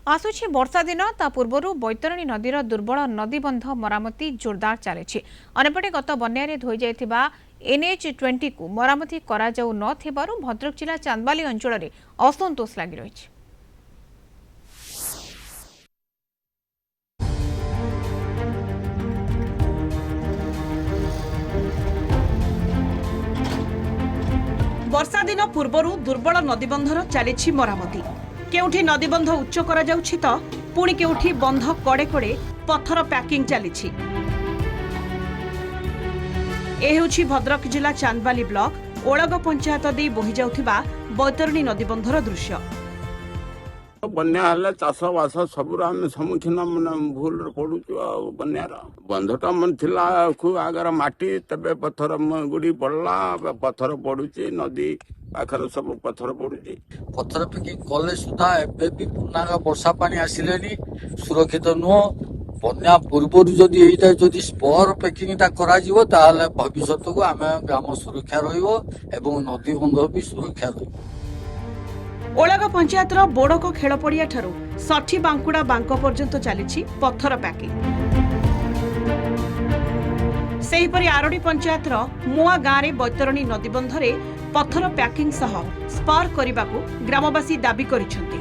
आसुछि वर्षा दिन ता पूर्व बैतरणी नदीर दुर्बल नदीबंध मरामती जोरदार चली अनेपटे गत बन्या धोई जाइथिबा NH20 को मरामती करा जाउ न थिबारु भद्रक जिला चांदबाली अंचल में असंतोष लगी रही। वर्षा दिन पूर्व दुर्बल नदीबंधर चली मरामती केउठी नदीबंध उच्च करा जाउछि तो पुणी केउठी बंध कड़े कड़े पत्थर पैकिंग चली। भद्रक जिला चांदबाली ब्लॉक ओळग पंचायत दे बोही जाउथिबा बैतरणी नदीबंधर दृश्य। बन्या चाष बास सब सम्मुखीन भूल पड़ू बन्यार बंधटा मन थिला खूब आगर माटी तबे पत्थर गुड़ी पड़ला पत्थर पड़ुची नदी पाखर सब पत्थर पड़ुची पत्थर पैकिंग कले सुधा एबे भी पुनाग वर्षा पानी आसिले सुरक्षित नुह बन्या पूर्व जदि एटा जदि स्पर पैकिंग करा जिवो ताले भविष्यत को आमे ग्राम सुरक्षा रहिबो एवं नदी बंध भी सुरक्षा रहिबो। ओळग पंचायतर बोड़क खेल पड़िया ठारू साठी बांकुड़ा बांक पर्यंत चली पत्थर पैकिंग। सेहीपरि आरडी पंचायतर मुआ गाँव में बैतरणी नदीबंधरे पत्थर पैकिंग सह स्पर करने ग्रामवासी दाबी करिसेंति।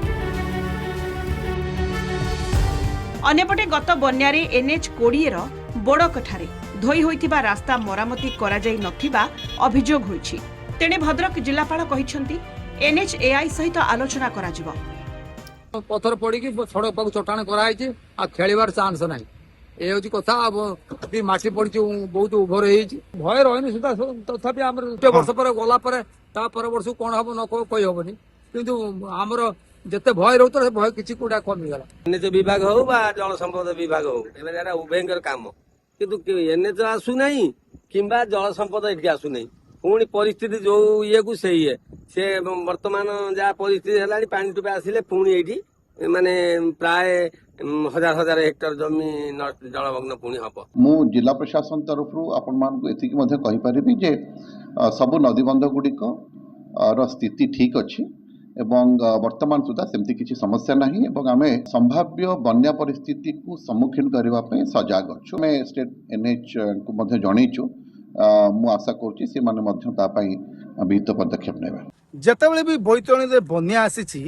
अन्यपटे गत बन्यारे NH20 बोड़कठारे धोई होइतिबा रास्ता मरामती करा जाई नथिबा अभियोग होइछि। तेणे भद्रक जिलापाल कहिसेंति NHAI सहित आलोचना करा जिवो। पत्थर पड़ी सड़क पाक चटाण कराई खेलबार चान्स ना ये हूँ कथा मटी पड़ी बहुत उभर भय रही सुधा तथापि आम वर्ष पर गला वर्ष कौन हम न कही हेनी किंतु आमर जिते भय रोते भय किसी कूड़ा कमिगला। NH विभाग हो जल संपद विभाग हो उभय काम किंतु NH आसुना कि जल संपद ये आसुना पुणी परिस्थिति जो ये को से से वर्तमान जहाँ परिस्थिति है पानी टुपे आसिले पुणी ये माने प्राय हजार हजार हेक्टर जमी जलमग्न पुणी हम। मु जिला प्रशासन तरफ आपण मानक एतिकी मध्य कहि परिबि जे सब नदीबंध गुड़िक स्थिति ठीक अच्छी एवं वर्तमान सुधा सेमती किसी समस्या नहीं एवं आमे संभाव्य बन्या परिस्थिति को सम्मुखीन करबा पे सजाग अच्छु। मैं स्टेट NH को मध्य जणैछु मु आशा करूची से माने मध्य ता पई विहित पदक्षेप नेबा। जेतेबेले भी बैतरणी रे बन्या आसीछि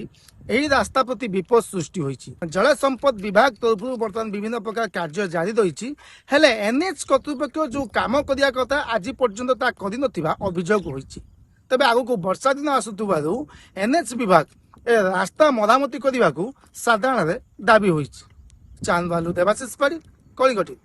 एही रास्ता प्रति विपद सृष्टि होईछि। जल संपद विभाग तरफ वर्तमान विभिन्न प्रकार कार्य जारी रही हेले NH कर्तृपक्ष जो काम करिया कथा आज पर्यंत ता करि नथिबा अभियोग होईछि। तबे आगु को वर्षा दिन आसुथबारु NH विभाग ए रास्ता मरामती करने साधारण दाबी होईछि। चांदबालू देवाशीष पारी कलिगटी।